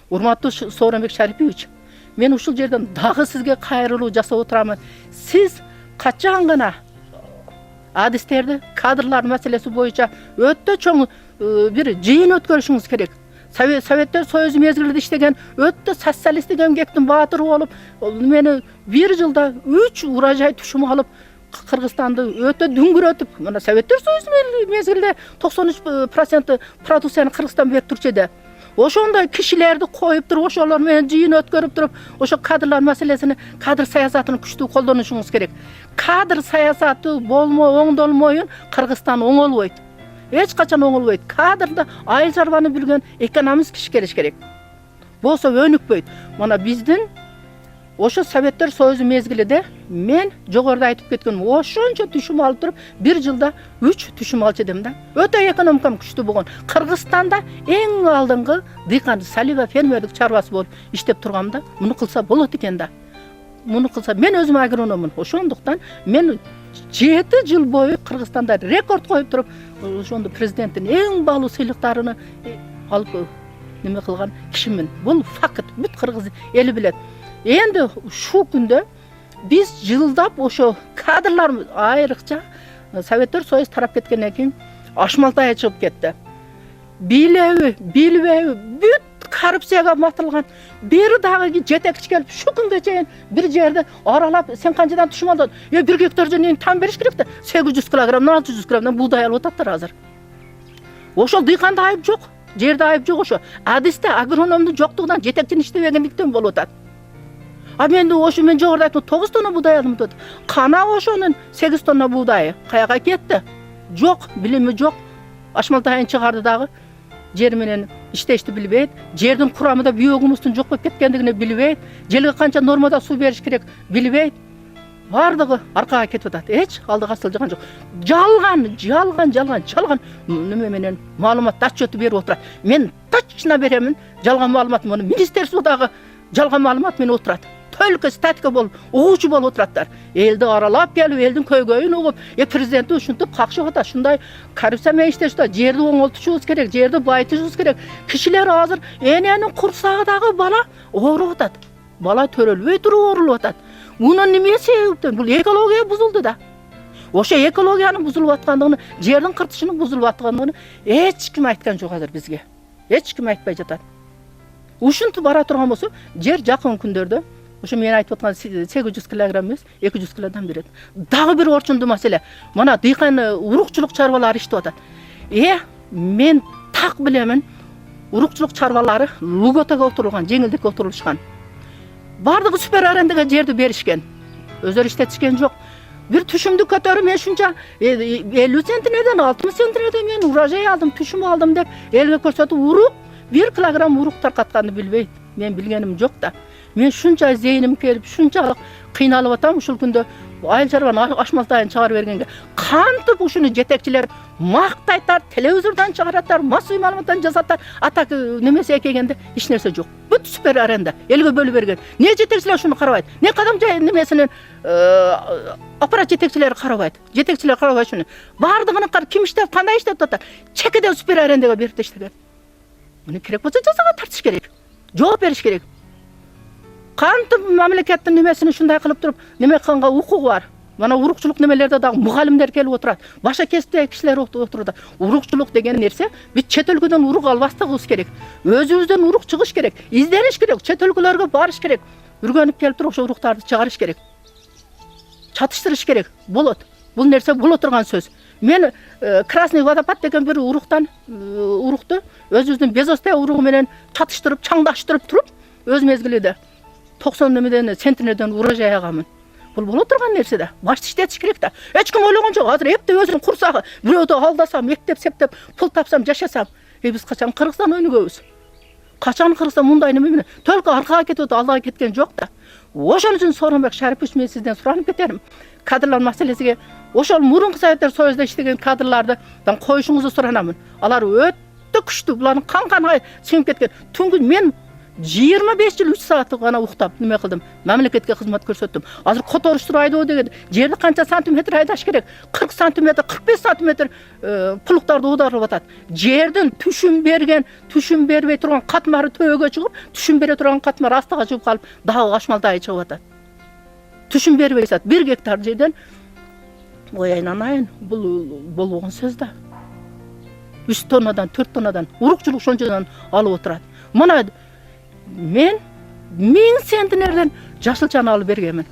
Урматтуу Сооронбек Шарипович, мен ушул жерден дагы сизге кайрылуу жасап отурамын. Сиз качан гана адистерди кадрлар маселеси боюнча өтө чоң бир жыйын өткөрүшүңүз керек. Советтер Союзу мезгилинде иштеген өтө социалисттик эмгектин баатыры болуп, мени бир жылда 3 урожай түшүм алып, Кыргызстанды өтө дүңгүрөтүп, мына Советтер Союзу мезгилинде 93% продукцияны Кыргызстан берип турчу эди. Ошондой кишилерди коюп туруп, ошолор менен жыйын өткөрүп туруп, ошо кадрлар маселесини, кадр саясатын күчтүү колдонушуңуз керек. Кадр саясаты оңдолмоюн Кыргызстан оңолбойт. Эч качан оңолбойт. Кадрда айыл чарбаны билген экономист киши керек. Болсо өнүкпөйт. Мына биздин ошо Советтер Союзу мезгилинде мен жогоруда айтып кеткен ошончо түшүм алып туруп, бир жылда 3 түшүм алчу эдим да. Өтө экономикам күчтүү болгон. Кыргызстанда эң алдыңкы дыйкан салиба фермерлик чарбасы болуп иштеп тургамда, муну кылса болот экен да. Муну кылса, мен өзүм агрономмун. Ошондуктан мен 7 жыл бою Кыргызстанда рекорд коюп туруп, ошондо президенттин эң баалуу сыйлыктарын алып неме кылган кишимин. Бул факт, бүт кыргыз эли билет. Энди ушул күндө биз жылдап ошо кадрлар айрыкча Советтер Союзу тарап кеткенден кийин ашмалтай чыгып кетти. Билеби, билбеби, бүт коррупцияга матылган бир дагы жетекчи келип, шу күнгө чейин бир жерде аралап, сен канчадан түшүм алдың? 1 гектар жерден там бериш керек да, 800 килограммдан 600 килограммдан буудай алып ататтыр азыр. Ошол дыйканда айып жок, жерде айып жок ошо. Адисте агрономдун жоктугунан, жетекчинин иштебегендиктен болуп атат. А мен ошо мен жогоруда айттым, 9 тонна буудай алдым деп. Кана ошонун 8 тонна буудайы каяка кетти? Жок, билими жок. Ашмалтайын чыгарды дагы. Жер менен иштешти билбейт, жердин курамында биогумустун жок болуп кеткендигин билбейт, желге канча нормада суу бериш керек билбейт. Бардыгы аркага кетип атат. Эч алдыга сылжыган жок. Жалган неме менен маалымат отчеты берип отурат. Мен точно беремин, жалган маалымат муну министерстводагы жалган маалымат менен отурат. Только статика болуп, угуучу болуп отураттар. Элди аралап келип, элдин көйгөйүн угуп, президенти ушинтип какшып атат. Шундай коррупция менен иштешти. Жерди оңолтушубуз керек, жерди байытышыбыз керек. Кишилер азыр эненин курсагыдагы бала ооруп атат. Бала төрөлбөй туруп оорулуп атат. Мунун неме себептен? Бул экология бузулду да. Ошо экологиянын бузулуп аткандыгын, жердин кыртышынын бузулуп аткандыгын эч ким айткан жок азыр бизге. Эч ким айтпай жатат. Ушинтип бара турган болсо, жер жакын күндөрдө ошо мен айтып аткан 800 килограмм эмес, 200 килодан берет. Дагы бир орчундуу маселе. Мына дыйкан урукчулук чарбалары иштеп атат. Мен так билемин, урукчулук чарбалары луготага отурулган, жеңилдикке отурулушкан. Бардыгы супер арендага жерди беришкен. Өздөр иштетишкен жок. Бир түшүмдү көтөрүп мен шунча 50 центнерден 60 центнерден мен урожай алдым, түшүм алдым деп элге көрсөтүп, урук 1 килограмм урук таркатканды билбейт. Мен билгеним жок да. Мен шунча зейиним келип, шунчалык кыйналып атам ушул күндө айыл чарбаны ашмалтайын чыгарып бергенге. Кантип ушуну жетекчилер мактайтар, телевизордон чыгараттар, массовый маалыматтан жазаттар, атак немесе экегенде эч нерсе жок. Бүт супер аренда элге бөлүп берген. Не жетекчилер ушуну карабайт? Не кадам жай немесинин аппарат жетекчилери карабайт? Жетекчилер карабайт шуну. Бардыгын ким иштеп, кандай иштеп атат? Чекеде супер арендага берип иштеген. Муну керек болсо жазага тартыш керек. Жооп бериш керек. Кантип мамлекеттин немесини ушундай кылып туруп, неме кылганга укугу бар. Мана урукчулук немелерде дагы мугалимдер келип отурат. Башка кесиптеги кишилер отурат. Урукчулук деген нерсе биз чет өлкөдөн урук албастыгыбыз керек. Өзүбүздөн урук чыгыш керек, издениш керек, чет өлкөлөргө барыш керек. Үргөнүп келип туруп ошо уруктарды чыгарыш керек. Чатыштырыш керек. Болот. Бул нерсе боло турган сөз. Мен Красный водопад деген бир урукту өзүбүздүн Безосте уругу менен чатыштырып, чаңдаштырып туруп, өз мезгилинде 90 немеден центнерден урожай аламын. Бул боло турган нерсе да. Башты иштетиш керек да. Эч ким ойлогон жок. Азыр эптеп өзүнүн курсагы, бирөөдө алдасам, эктеп септеп, пул тапсам, жашасам, биз качан Кыргызстан өнүгөбүз? Качан Кыргызстан мындай неме менен только аркага кетип, алдыга кеткен жок да. Ошон үчүн Сооронбек Шарипович мен сизден суранып кетерим. Кадрлар маселесиге ошол мурунку Советтер Союзунда иштеген кадрларды коюшуңузду суранамын. Алар өтө күчтүү, булардын кан-каны сиңип кеткен. Түнгүн мен 25 жыл 3 саат гана уктап неме кылдым. Мамлекетке кызмат көрсөттүм. Азыр которуш сурайды деген жерди канча сантиметр айдаш керек? 40 сантиметр, 45 сантиметр пулуктарды аударып атат. Жердин түшүн бербей турган катмары төбөгө чыгып, түшүн бере турган катмар астыга чыгып калып, дагы кашмалдай чыгып атат. Түшүн бербей сат 1 гектар жерден ой айнанайын, бул болбогон сөз да. 3 тоннадан 4 тоннадан урукчулук ошончодан алып отурат. Мына мен 1000 центнерден жашылчаны алып бергенмин.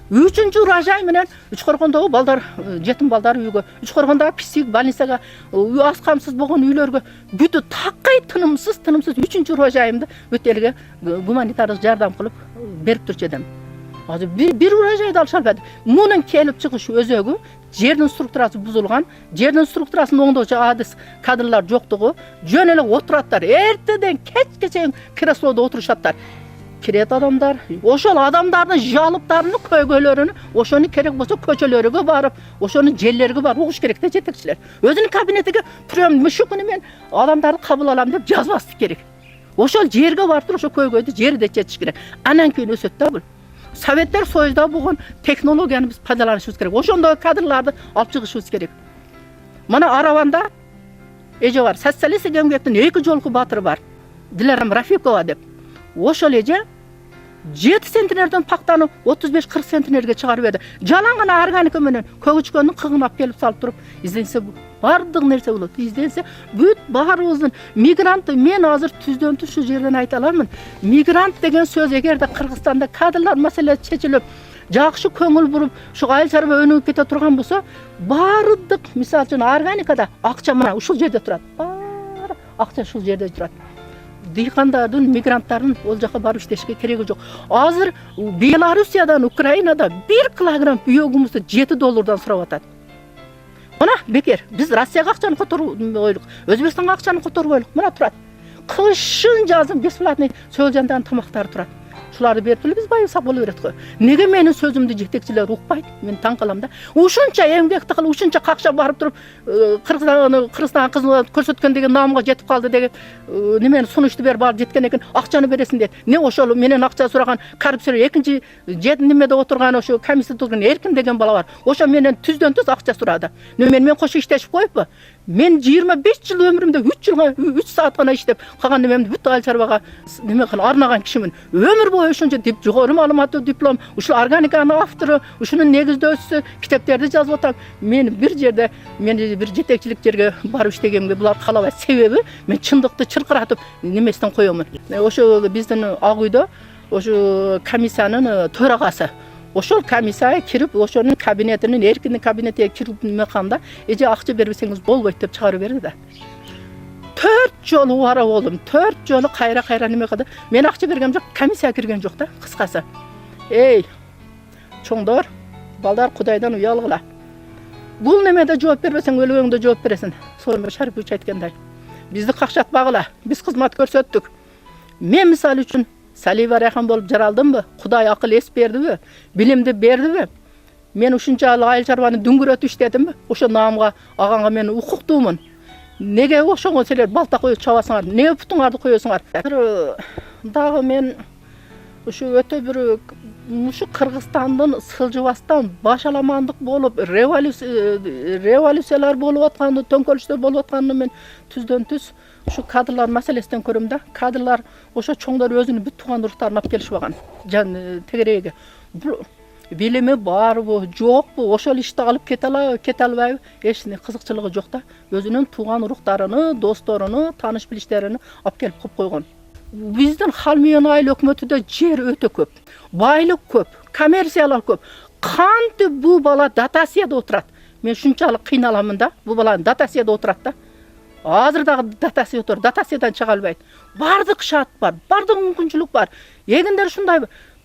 3-чү урожай менен Үчкоргондогу балдар, жетим балдар үйгө, Үчкоргондогу псих больницага, аз камсыз болгон үйлөргө бүтү такай тынымсыз 3-чү урожайымды өтөлгө гуманитардык жардам кылып берип турчу эдим. Азыр бир урожайды алыша албады. Мунун келип чыгыш өзөгү жердин структурасы бузулган, жердин структурасын оңдоочу адыс кадрлар жоктугу, жөн эле отураттар. Эртеден кечке чейин креслодо отурушаттар. Кирет адамдар, ошол адамдардын жалыптарын, көйгөйлөрүн, ошону керек болсо көчөлөргө барып, ошонун жерлерге барып угуш керек да жетекчилер. Өзүнүн кабинетиге прям мушукуну мен адамдарды кабыл алам деп жазбасы керек. Ошол жерге барып туруп ошо көйгөйдү жерде четиш керек. Анан кийин өсөт да бул. Советтер Союзда болгон технологияны биз пайдаланышыбыз керек. Ошондой кадрларды алып чыгышыбыз керек. Мына Араванда эже бар, социалистик эмгектин 2 жолку батыры бар. Диларам Рафикова деп. Ошол эже 7 центнерден пактаны 35-40 центнерге чыгарып берди. Жалаң гана органика менен көгүчкөндүн кыгын алып келип салып туруп, изденсе бардык нерсе болот. Изденсе бүт баарыбыздын мигрант, мен азыр түздөн түз ушул жерден айта аламын. Мигрант деген сөз эгерде Кыргызстанда кадрлар маселеси чечилип, жакшы көңүл буруп, ушу айыл чарба өнүгүп кете турган болсо, бардык, мисалы үчүн органикада акча мына ушул жерде турат. Баары акча ушул жерде турат. Дыйкандардын, мигранттардын ол жака барып иштешке кереги жок. Азыр Белоруссиядан, Украинадан 1 килограмм үйөгүмүздү $7 сурап атат. Мына бекер, биз Россияга акчаны которбойлук, Өзбекстанга акчаны которбойлук. Мына турат. Кышын жазын бесплатный сөөлжандан тамактар турат. Шуларды берип биз байысак боло берет го. Неге менин сөзүмдү жетекчилер укпайт? Мен таң калам да. Ушунча эмгекти кылып, ушунча какша барып туруп, Кыргызстан кызмат көрсөткөн деген наамга жетип калды деген немени сунушту берип алып жеткен экен, акчаны бересиң дейт. Не ошол менен акча сураган коррупция экинчи жет немеде отурган ошо комиссия турган Эркин деген бала бар. Ошо менен түздөн түз акча сурады. Мен кошо иштешип коюппу? Мен 25 жыл өмүрүмдө 3 саат гана иштеп, калган немемди бүт айыл чарбага неме кылып арнаган кишимин. Өмүр бою ошончо жогору маалыматтуу диплом, ушул органиканын автору, ушунун негиздөөчүсү, китептерди жазып атам. Мен бир жерде, бир жетекчилик жерге барып иштегенге булар каалабайт. Себеби мен чындыкты чыркыратып немесинен коёмун. Ошо биздин Ак үйдө ошо комиссиянын төрагасы. Ошол комиссия кирип, ошонун кабинетинин, Эркиндин кабинетине кирип неме кылганда, эже акча бербесеңиз болбойт деп чыгарып берди да. 4 жолу убара болдум. 4 жолу кайра неме кылды. Мен акча бергем жок, комиссия кирген жок да, кыскасы. Эй, чоңдор, балдар Кудайдан уялгыла. Бул немеде жооп бербесең өлгөңдө жооп бересиң. Сооронбай Шарипович айткандай. Бизди какшатпагыла, биз кызмат көрсөттүк. Мен мисалы үчүн Салива Райхан болуп жаралдымбы? Кудай акыл эс бердиби? Билимди бердиби? Мен ушунча айыл чарбаны дүңгүрөтүп иштедимби? Ошо наамга аганга мен укуктуумун. Неге ошого силер балта коюп чабасыңар? Неге путуңарды коесуңар? Дагы мен ушу өтө бир ушу Кыргызстандын сылжыбастан башаламандык болуп, революциялар болуп атканды, төңкөлүштөр болуп атканды мен түздөн түз ушу кадрлар маселесинен көрөм да. Кадрлар ошо чоңдор өзүнүн бүт тууган уруктарын алып келишип алган. Жан тегереге. Билими барбы, жокпу, ошол ишти алып кете албайбы? Эч кызыкчылыгы жок да. Өзүнүн тууган уруктарыны, досторуну, тааныш билиштерин алып келип коюп койгон. Биздин Халмион айыл өкмөтүдө жер өтө көп, байлык көп, коммерциялар көп. Кантип бул бала дотацияда отурат? Мен шунчалык кыйналамын да, бул бала дотацияда отурат да. Азыр дагы дотация отур, дотациядан чыга албайт. Бардык шарт бар, бардык мүмкүнчүлүк бар. Эгиндер ушундай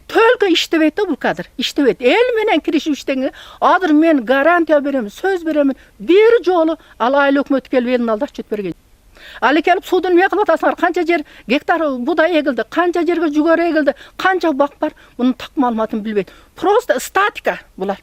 төлкө иштебейт да бул кадр, иштебейт. Эл менен киришип иштегенге азыр мен гарантия берем, сөз берем. Бир жолу ал айыл өкмөтү келип элин алдап чөт берген. Али келип суду неме кылып атасыңар? Канча жер гектар будай эгилди, канча жерге жүгөрү эгилди, канча бак бар? Мунун так маалыматын билбейт. Просто статика булар.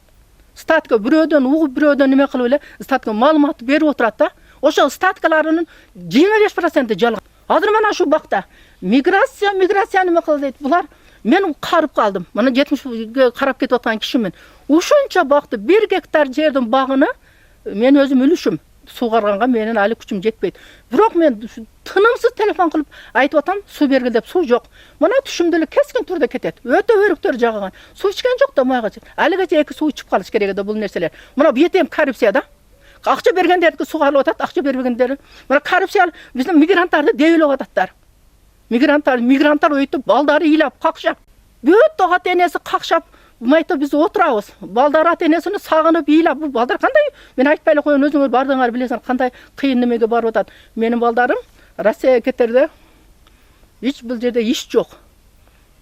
Статика бирөөдөн угуп, бирөөдөн неме кылып эле статика маалымат берип отурат да. Ошол статкаларынын 25% жалган. Азыр мана шу бакта Migratsiya nima qildi deydi. Bular men qarib qaldım. Mana 70 qarab ketip atgan kişimin. Uşuncha baқты 1 gektar жердин багыны men özüm ülüşüm. Su qarğanга menin ali күчüm жетпейт. Бирок мен тынымсыз телефон кылып айтып атам, су бергил деп, су жок. Мына түшүмдө кескен турда кетет. Өтө өрүктөр жагыган. Су ичкен жок да майга. Алигаcha 2 су ичип калыш керек да бул нерселер. Мына бетем коррупсияда. Акча бергендердики суга алып атат, акча бербегендер. Мына коррупсия биздин мигранттарды дебелеп ататтар. Мигранттар өйтүп балдары ыйлап, какшап. Бүт ата энеси какшап, майта биз отурабыз. Балдар ата энесини сагынып ыйлап, бул балдар кандай? Мен айтпай эле коеюн, өзүңөр бардыңар билесиң, кандай кыйын немеге барып атат. Менин балдарым Россияга кетерде эч бул жерде иш жок.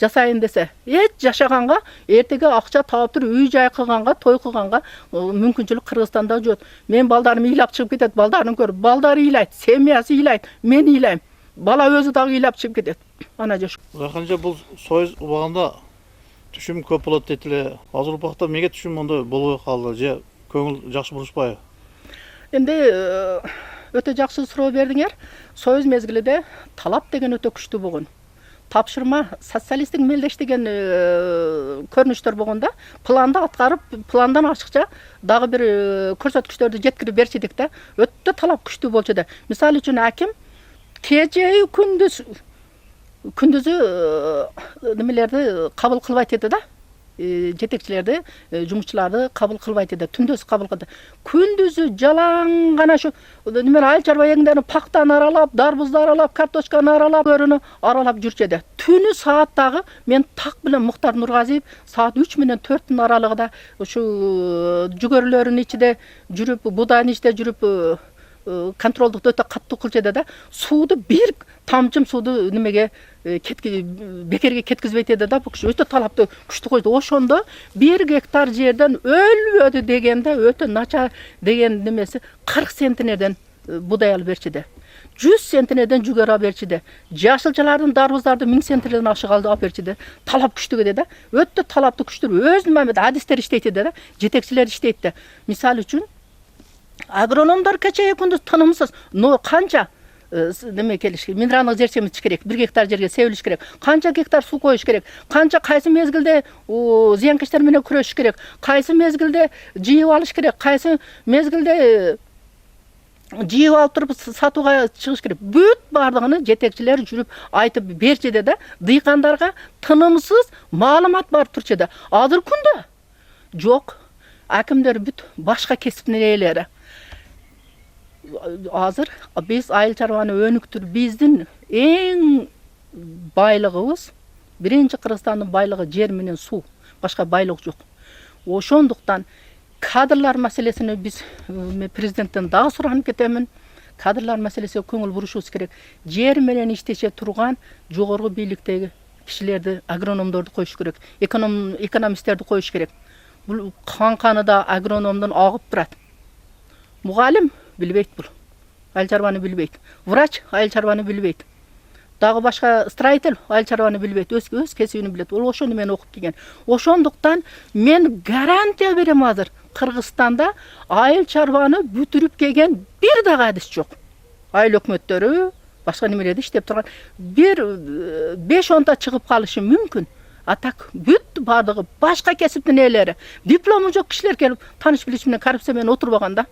Жасайын десе, эч жашаганга, эртеге акча таап туруп үй жай кылганга, той кылганга мүмкүнчүлүк Кыргызстанда жок. Мен балдарым ыйлап чыгып кетет, балдарын көрүп, балдары ыйлайт, семьясы ыйлайт, мен ыйлайм. Бала өзү дагы ыйлап чыгып кетет. Ана жаш. Канча бул союз убагында түшүм көп болот дейт эле. Азыр убакта эмнеге түшүм мондой болбой калды? Же көңүл жакшы бурушпайбы? Эми өтө жакшы суроо бердиңер. Союз мезгилинде талап деген өтө күчтүү болгон. Тапшырма социалисттик мелдеш деген көрүнүштөр болгондо планды аткарып, пландан ашыкча дагы бир көрсөткүчтөрдү жеткирип берчидик да. Өтө талап күчтүү болчу да. Мисалы үчүн аким кечеи күндүзү немелерди кабыл кылбайт эди да. Жетекчилерди, жумушчуларды кабыл кылбайт эди. Түндөсү кабыл кылды. Күндүзү жалаң гана шу неме айыл чарба эгиндерин пактаны аралап, дарбызды аралап, картошканы аралап, өрүнү аралап жүрчү эди. Түнү сааттагы мен так менен Муктар Нургазиев саат 3 менен 4-түн аралыгында ушу жүгөрүлөрдүн ичинде жүрүп, будайдын ичинде жүрүп контролдук өтө каттуу кылчу эди да. Сууду бир тамчым сууду немеге бекерге кеткизбейт эди да. Бул киши өтө талапты күчтүү койду. Ошондо 1 гектар жерден өлбөдү дегенде өтө начар деген немеси 40 центнерден будай алып берчиди. 100 центнерден жүгөрү алып берчиди. Жашылчалардын дарбыздарды 1000 центнерден ашык алып берчиди. Талап күчтүү эди да. Өтө талапты күчтүү. Өз мамет адистер иштейт эди да. Жетекчилер иштейт да. Мисалы үчүн агрономдор кечээ күндүз тынымсыз, но канча неме келиш керек, минералдык жер семиз керек, 1 гектар жерге себилиш керек, канча гектар суу коюш керек, канча кайсы мезгилде зыянкечтер менен күрөшүш керек, кайсы мезгилде жыйып алыш керек, кайсы мезгилде жыйып алып туруп сатууга чыгыш керек. Бүт бардыгын жетекчилер жүрүп айтып берчиди да. Дыйкандарга тынымсыз маалымат барып турчу да. Азыр күндө жок. Акимдер бүт башка кесиптин ээлери. Азыр биз айыл чарбаны өнүктүр, биздин эң байлыгыбыз, биринчи Кыргызстандын байлыгы жер менен суу, башка байлык жок. Ошондуктан кадрлар маселесини биз президенттен дагы суранып кетемин. Кадрлар маселесине көңүл бурушубуз керек. Жер менен иштеше турган жогорку бийликтеги кишилерди, агрономдорду коюш керек, экономисттерди коюш керек. Бул канканы да агрономдон агып турат. Мугалим билбейт бул. Айыл чарбаны билбейт. Врач айыл чарбаны билбейт. Дагы башка строитель айыл чарбаны билбейт. Өз кесибин билет. Ол ошону мен окуп келген. Ошондуктан мен гарантия берем азыр. Кыргызстанда айыл чарбаны бүтүрүп келген бир дагы адис жок. Айыл өкмөттөрү башка немелерде иштеп турган бир 5-10 чыгып калышы мүмкүн. А так бүт бардыгы башка кесиптин ээлери, диплому жок кишилер келип тааныш билиш менен коррупция менен отурбаган да.